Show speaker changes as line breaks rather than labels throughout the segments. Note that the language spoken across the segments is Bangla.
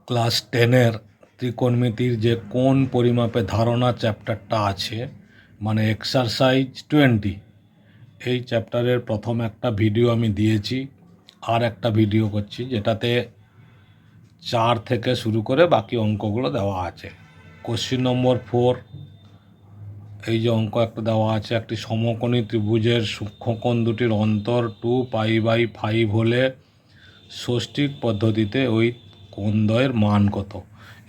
ক্লাস 10-এর ত্রিকোণমিতির যে কোণ পরিমাপের ধারণা চ্যাপ্টারটা আছে, মানে এক্সারসাইজ 20, এই চ্যাপ্টারের প্রথম একটা ভিডিও আমি দিয়েছি, আর একটা ভিডিও করছি যেটাতে 4 থেকে শুরু করে বাকি অঙ্কগুলো দেওয়া আছে। কোশ্চিন নম্বর 4, এই যে অঙ্ক একটা দেওয়া আছে, একটি সমকোণী ত্রিভুজের সূক্ষ্মকোণ দুটির অন্তর 2π/5 হলে ষষ্ঠিক পদ্ধতিতে ওই কোণদ্বয়ের মান কত।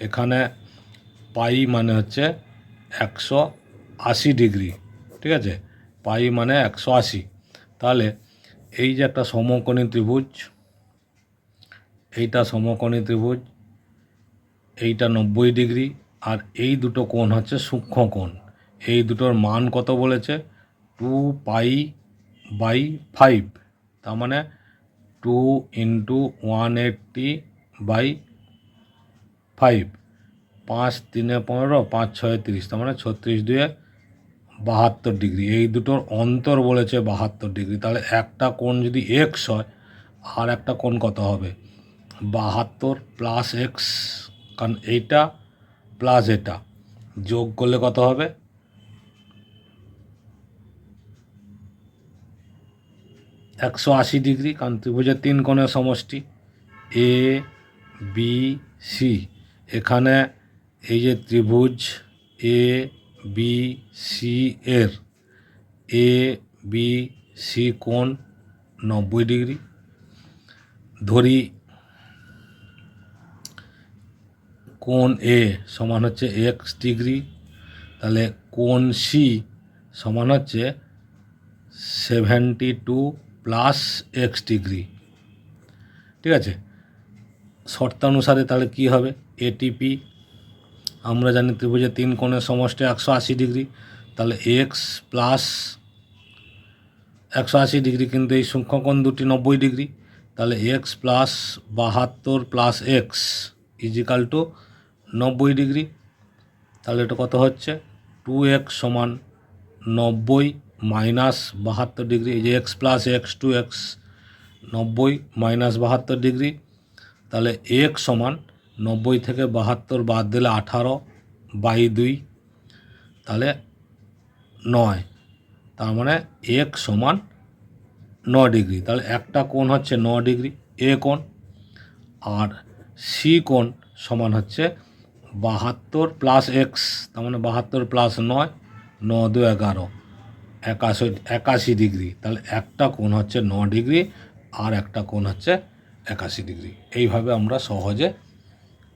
এখানে পাই মানে হচ্ছে 180 ডিগ্রি, ঠিক আছে, পাই মানে 180। তাহলে এই যে একটা সমকোণী ত্রিভুজ, এইটা সমকোণী ত্রিভুজ, এইটা 90 ডিগ্রি, আর এই দুটো কোণ হচ্ছে সূক্ষ্মকোণ। এই দুটোর মান কত বলেছে? 2π/5, তার মানে 2 × 180/5, 5 3 15, 5 6 30, তার মানে 36 2 72 ডিগ্রি। এই দুটোর অন্তর বলেছে 72 ডিগ্রি। তাহলে একটা কোণ যদি এক্স হয়, আর একটা কোণ কত হবে? 72 + x, কারণ এইটা প্লাস এটা যোগ করলে কত হবে? 180 ডিগ্রি, কারণ ত্রিভুজের 3 কোণের সমষ্টি এ বি সি। এখানে এই যে ত্রিভুজ এ বি সি এর এ বি সি কোণ 90 ডিগ্রি। ধরি কোণ এ সমান হচ্ছে এক্স ডিগ্রি, তাহলে কোণ সি সমান হচ্ছে 72 + x ডিগ্রি, ঠিক আছে। শর্তানুসারে তাহলে কি হবে? এটিপি, আমরা জানি ত্রিভুজের 3 কোণের সমষ্টি 180 ডিগ্রি, তাহলে এক্স প্লাস 180 ডিগ্রি, কিন্তু এই সূক্ষ্মকোণ দুটি 90 ডিগ্রি, তাহলে এক্স প্লাস 72 + x = 90 ডিগ্রি। তাহলে এটা কত হচ্ছে? 2x সমান 90 - 72 ডিগ্রি। এই যে x plus x, 2x, 90 - 72 degree. তাহলে এক্স সমান 90 থেকে 72 বাদ দিলে 18/2, তাহলে 9, তার মানে এক্স সমান 9 ডিগ্রি। তাহলে একটা কোণ হচ্ছে 9 ডিগ্রি এ কোণ, আর সি কোণ সমান হচ্ছে 72 + x, তার মানে 72 + 9, 9 2 11, 81 ডিগ্রি। তাহলে একটা কোণ হচ্ছে 9 ডিগ্রি, আর একটা কোণ হচ্ছে 81 ডিগ্রি। এইভাবে আমরা সহজে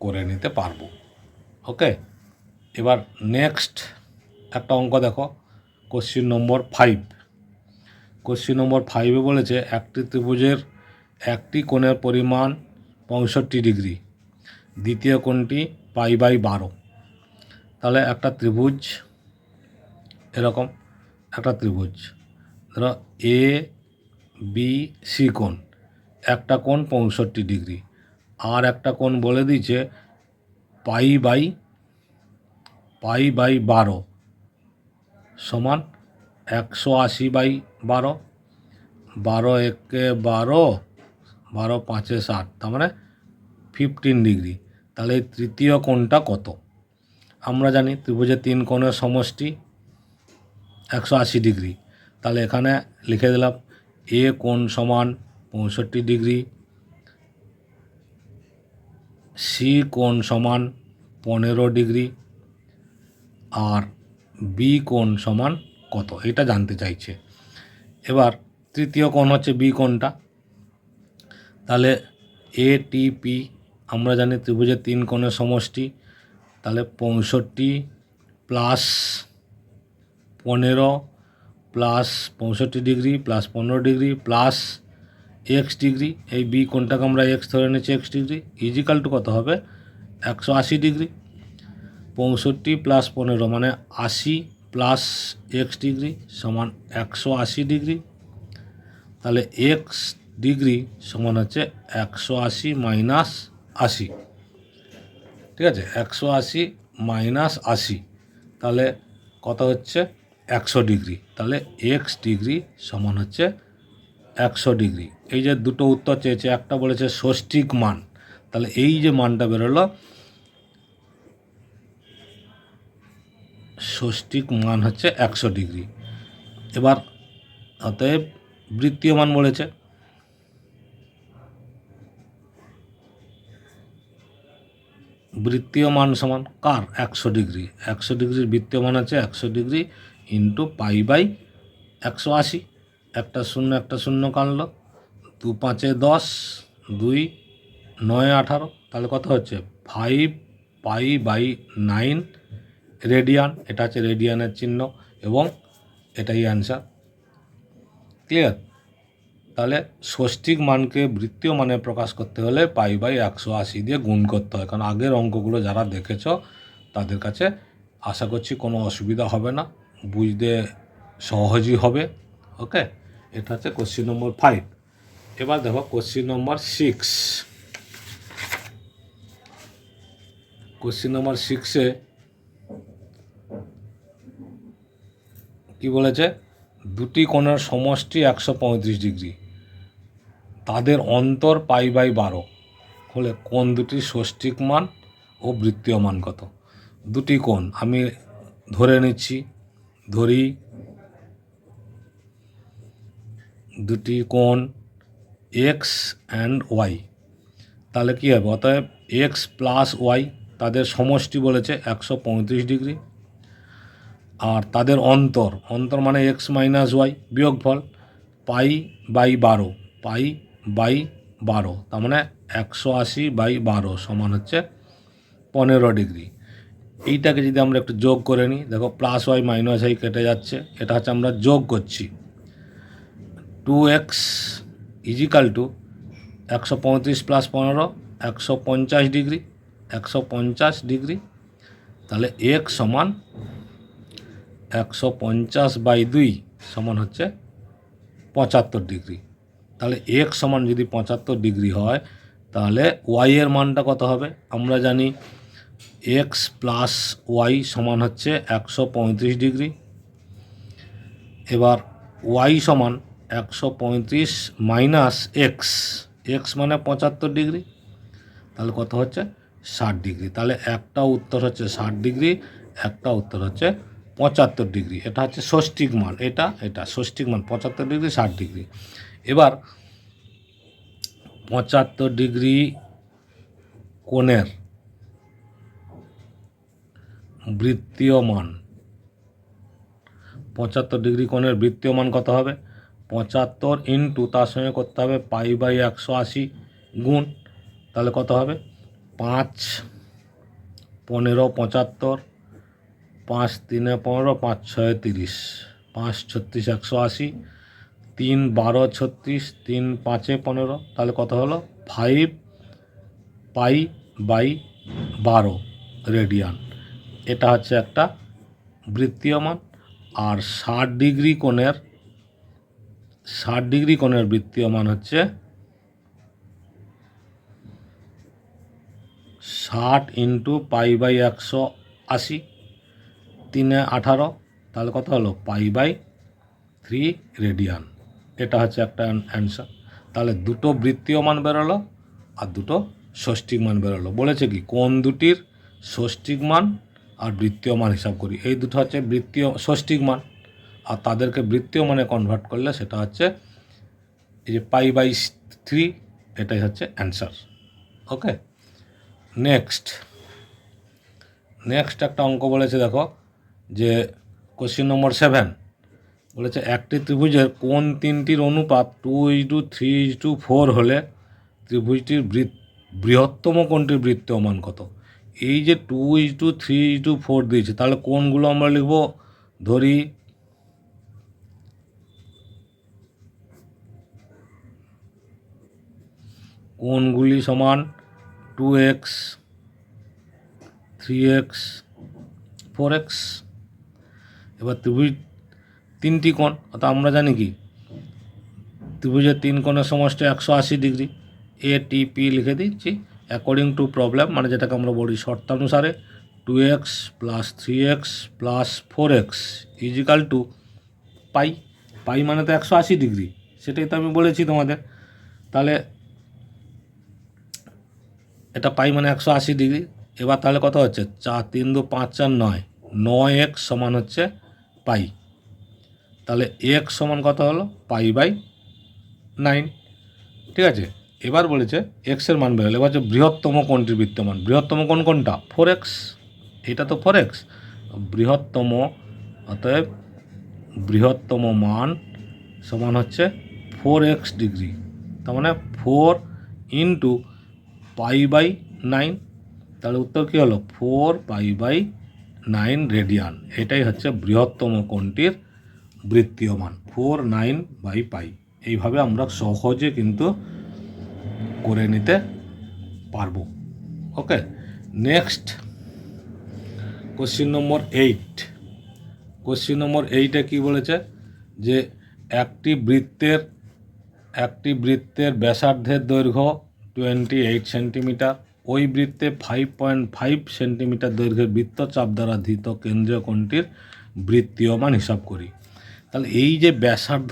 করে নিতে পারবো। ওকে, এবার নেক্সট একটা অঙ্ক দেখো, কোশ্চিন নম্বর 5। কোশ্চিন নম্বর 5-এ বলেছে একটি ত্রিভুজের একটি কোণের পরিমাণ 65 ডিগ্রি, দ্বিতীয় কোণটি π/12। তাহলে একটা ত্রিভুজ, এরকম একটা ত্রিভুজ, ধরো এ বি সি কোণ, একটা কোণ 65 ডিগ্রি, আর একটা কোণ বলে দিয়েছে π/12 সমান 180/12, 12 একে 12, 12 5-এ 60, তার মানে 15 ডিগ্রি। তাহলে এই তৃতীয় কোণটা কত? আমরা জানি ত্রিভুজের 3 কোণের সমষ্টি 180 ডিগ্রি। তাহলে এখানে লিখে দিলাম এ কোণ সমান 65 ডিগ্রি, সি কোণ সমান 15 ডিগ্রি, আর বি কোণ সমান কত, এটা জানতে চাইছে। এবার তৃতীয় কোণ হচ্ছে বি কোণটা, তাহলে এটিপি, আমরা জানি ত্রিভুজের 3 কোণের সমষ্টি, তাহলে 65 + 15 + 65 ডিগ্রি + 15 ডিগ্রি + x ডিগ্রি। এই বি কোণটাকে আমরা এক্স ধরে নিচ্ছি, x ডিগ্রি, = কত হবে? 180 ডিগ্রি। 65 + 15 মানে 80 + x ডিগ্রি সমান 180 ডিগ্রি। তাহলে এক্স ডিগ্রি সমান হচ্ছে 180 - 80, ঠিক আছে, 180 - 80, তাহলে কত হচ্ছে? 100 ডিগ্রি। তাহলে এক্স ডিগ্রি সমান হচ্ছে 100 ডিগ্রি। এই যে দুটো উত্তর চেয়েছে, একটা বলেছে ষষ্ঠিক মান, তাহলে এই যে মানটা বেরোলো ষষ্ঠিক মান হচ্ছে 100 ডিগ্রি। এবার অতএব বৃত্তীয় মান বলেছে, বৃত্তীয় মান সমান কার 100 ডিগ্রি, 100 ডিগ্রির বৃত্তীয় মান আছে 100 ডিগ্রি ইন্টু পাই বাই 180। একটা শূন্য কাটলো, 2 5 10, 2 9 18, তাহলে কত হচ্ছে 5 পাই বাই 9 রেডিয়ান। এটা হচ্ছে রেডিয়ানের চিহ্ন এবং এটাই অ্যান্সার। ক্লিয়ার? তাহলে ষষ্ঠিক মানকে বৃত্তীয় মানে প্রকাশ করতে হলে পাই বাই 180 দিয়ে গুণ করতে হয়। কারণ আগের অঙ্কগুলো যারা দেখেছ তাদের কাছে আশা করছি কোনো অসুবিধা হবে না, বুঝতে সহজই হবে। ওকে, এটা হচ্ছে কোশ্চিন নম্বর 5। এবার দেখো কোশ্চিন নম্বর 6। কোশ্চিন নম্বর 6-এ কি বলেছে, দুটি কোণের সমষ্টি 135 ডিগ্রি, তাদের অন্তর পাই বাই 12 হলে কোণ দুটির ষষ্ঠিক মান ও বৃত্তীয় মান কত? দুটি কোণ আমি ধরে নিচ্ছি, ধরি দুটি কোণ এক্স অ্যান্ড ওয়াই। তাহলে কী হবে, অতএব এক্স প্লাস ওয়াই তাদের সমষ্টি বলেছে 135 ডিগ্রি, আর তাদের অন্তর মানে এক্স মাইনাস ওয়াই বিয়োগফল পাই বাই 12, পাই বাই 12, তার মানে 180/12 সমান হচ্ছে 15 ডিগ্রি। এইটাকে যদি আমরা একটু যোগ করে নিই, দেখো প্লাস ওয়াই মাইনাস ওয়াই কেটে যাচ্ছে, এটা হচ্ছে আমরা যোগ করছি। 2x is equal to 135 plus 15 150 degree, 150 degree. তাহলে x সমান 150/2 সমান হচ্ছে 75 ডিগ্রি। তাহলে x সমান যদি 75 ডিগ্রি হয় তাহলে y এর মানটা কত হবে? আমরা জানি x প্লাস ওয়াই সমান হচ্ছে 135 ডিগ্রি। এবার y সমান 135 মাইনাস এক্স, এক্স মানে 75 ডিগ্রি, তাহলে কত হচ্ছে 60 ডিগ্রি। তাহলে একটা উত্তর হচ্ছে 60 ডিগ্রি, একটা উত্তর হচ্ছে 75 ডিগ্রি। এটা হচ্ছে ষষ্ঠিক মান, এটা ষষ্ঠিক মান 75 ডিগ্রি 60 ডিগ্রি। এবার 75 ডিগ্রি কোণের বৃত্তীয় মান, 75 ডিগ্রি কোণের বৃত্তীয় মান কত হবে? 75 ইন্টু তার সঙ্গে করতে হবে পাই বাই 180 গুণ, তাহলে কত হবে 5 15 75, 5 3 15, 5 6 30, 5 36 180, 3 12 36, 3 5 15, তাহলে কত হলো 5 পাই বাই 12 রেডিয়ান। এটা হচ্ছে একটা বৃত্তীয় মান। আর 60 ডিগ্রি কোণের বৃত্তীয় মান হচ্ছে 60 ইন্টু পাই বাই 180, 3 18, তাহলে কত হলো পাই বাই 3 রেডিয়ান। এটা হচ্ছে একটা অ্যান্সার। তাহলে দুটো বৃত্তীয় মান বেরোলো আর দুটো ষষ্ঠিক মান বেরোলো। বলেছে কি কোণ দুটির ষষ্ঠিক মান আর বৃত্তীয় মান হিসাব করি, এই দুটো হচ্ছে ষষ্ঠিক মান, আর তাদেরকে বৃত্তীয় মানে কনভার্ট করলে সেটা হচ্ছে এই যে পাই বাই 3, এটাই হচ্ছে অ্যান্সার। ওকে, নেক্সট একটা অঙ্ক বলেছে, দেখো যে কোশ্চেন নম্বর 7 বলেছে একটি ত্রিভুজের কোণ তিনটির অনুপাত 2:3:4 হলে ত্রিভুজটির বৃহত্তম কোণটির বৃত্তীয় মান কত? এই যে 2:3:4 দিয়েছে, তাহলে কোণগুলো আমরা লিখব, ধরি কোণগুলি সমান 2x 3x 4x। এবার ত্রিভুজ তিনটি কোণ, অর্থাৎ আমরা জানি কি ত্রিভুজের তিন কোণের সমষ্টি 180 ডিগ্রি, ATP লিখে দিচ্ছি অ্যাকর্ডিং টু প্রবলেম, মানে যেটাকে আমরা বলি শর্তানুসারে 2x plus 3x plus 4x is equal to pi. Pi মানে তো 180 ডিগ্রি, সেটাই তো আমি বলেছি তোমাদের। তাহলে এটা পাই মানে 180 ডিগ্রি। এবার তাহলে কত হচ্ছে 4 3 2 5 4 9, 9x সমান হচ্ছে পাই। তাহলে x সমান কত হলো π/9। ঠিক আছে, এবার বলেছে এক্সের মান বেরোলে। এবার হচ্ছে বৃহত্তম কোণটির বৃত্তমান। বৃহত্তম কোণ কোনটা? 4x। এটা তো 4x বৃহত্তম, অতএব বৃহত্তম মান সমান হচ্ছে 4x ডিগ্রি। তার মানে 4 ইন্টু π/9। তাহলে উত্তর কী হলো 4π/9 রেডিয়ান। এটাই হচ্ছে বৃহত্তম কোণটির বৃত্তীয় মান 4/9/π। এইভাবে আমরা সহজে কিন্তু করে নিতে পারবো। Okay, next question number 8। Question number 8-এ কী বলেছে যে একটি বৃত্তের ব্যাসার্ধের দৈর্ঘ্য 28 সেন্টিমিটার, ওই বৃত্তে 5.5 সেন্টিমিটার দৈর্ঘ্যের বৃত্তচাপ দ্বারা ধৃত কেন্দ্রীয় কোণটির বৃত্তীয় মান হিসাব করি। তাহলে এই যে ব্যাসার্ধ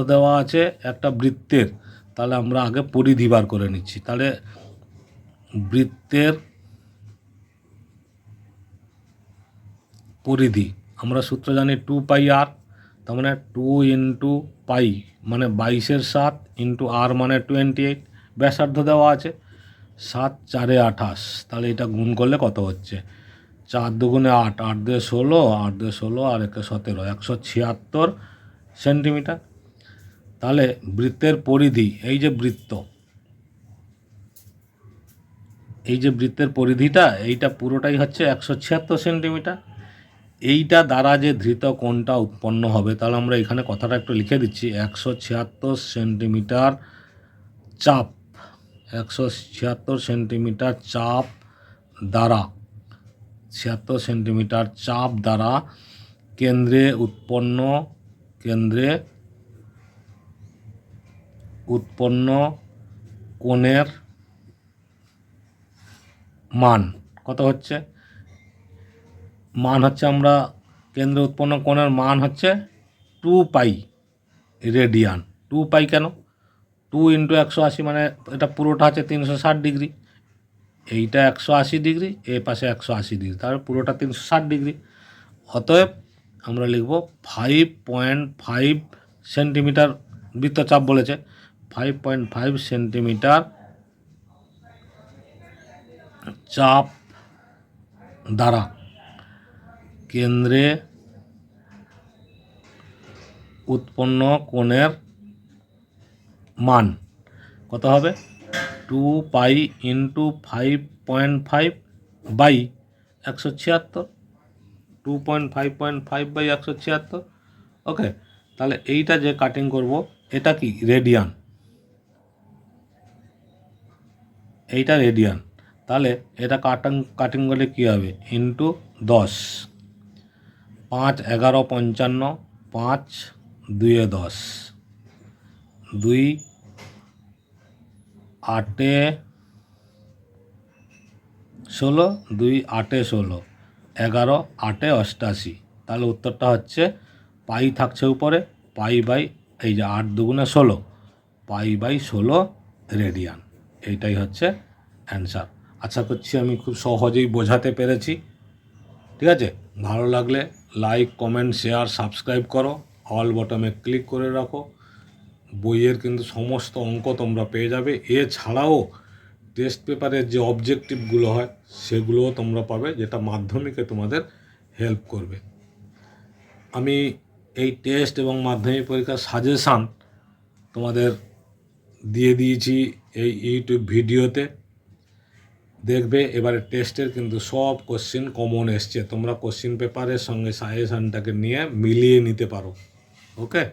দেওয়া আছে একটা বৃত্তের, তাহলে আমরা আগে পরিধি বার করে নিচ্ছি। তাহলে বৃত্তের পরিধি আমরা সূত্র জানি 2πr। তার মানে 2 ইন্টু পাই মানে 22/7 ইন্টু r মানে 28। ব্যাসার্ধ দেওয়া আছে 7 4 28। তাহলে এটা গুণ করলে কত হচ্ছে 4 2 8, 8 2 16, 8 2 16 আর 1 17, 176 সেন্টিমিটার। তাহলে বৃত্তের পরিধি, এই যে বৃত্তের পরিধিটা এইটা পুরোটাই হচ্ছে 176 সেন্টিমিটার। এইটা দ্বারা যে ধৃত কোণটা উৎপন্ন হবে, তাহলে আমরা এখানে কথাটা একটু লিখে দিচ্ছি। 176 সেন্টিমিটার চাপ, 176 সেন্টিমিটার চাপ দ্বারা 76 সেন্টিমিটার চাপ দ্বারা কেন্দ্রে উৎপন্ন কোণের মান কত হচ্ছে? আমরা কেন্দ্রে উৎপন্ন কোণের মান হচ্ছে 2π রেডিয়ান। 2π কেন? 2 ইন্টু 180 মানে এটা পুরোটা হচ্ছে 360 ডিগ্রি। এইটা 180 ডিগ্রি, এ পাশে 180 ডিগ্রি, তাহলে পুরোটা 360 ডিগ্রি। অতএব আমরা লিখব 5.5 সেন্টিমিটার বৃত্তচাপ বলেছে, 5.5 সেন্টিমিটার চাপ দ্বারা কেন্দ্রে উৎপন্ন কোণের মান কত হবে 2π ইন্টু 5.5/176, 2.5.5/176। ওকে, তাহলে এইটা যে কাটিং করব এটা কি রেডিয়ান, এইটা রেডিয়ান। তাহলে এটা কাটিং করলে কী হবে ইন্টু 10, 5 11 55, 5 2 10, 2 8 16, 2 8 16, 11 8 88। তাহলে উত্তরটা হচ্ছে পাই থাকছে উপরে, এই যে 8 2 16, π/16 রেডিয়ান। এইটাই হচ্ছে অ্যান্সার। আশা করছি আমি খুব সহজেই বোঝাতে পেরেছি। ঠিক আছে, ভালো লাগলে লাইক কমেন্ট শেয়ার সাবস্ক্রাইব করো, অল বটমে ক্লিক করে রাখো। বইয়ের কিন্তু সমস্ত অঙ্ক তোমরা পেয়ে যাবে। এছাড়াও টেস্ট পেপারের যে অবজেক্টিভগুলো হয় সেগুলোও তোমরা পাবে, যেটা মাধ্যমিকে তোমাদের হেল্প করবে। আমি এই টেস্ট এবং মাধ্যমিক পরীক্ষার সাজেশান তোমাদের দিয়ে দিয়েছি এই ইউটিউব ভিডিওতে। দেখবে এবারে টেস্টের কিন্তু সব কোশ্চেন কমন এসছে, তোমরা কোশ্চেন পেপারের সঙ্গে সাজেশানটাকে নিয়ে মিলিয়ে নিতে পারো। ওকে।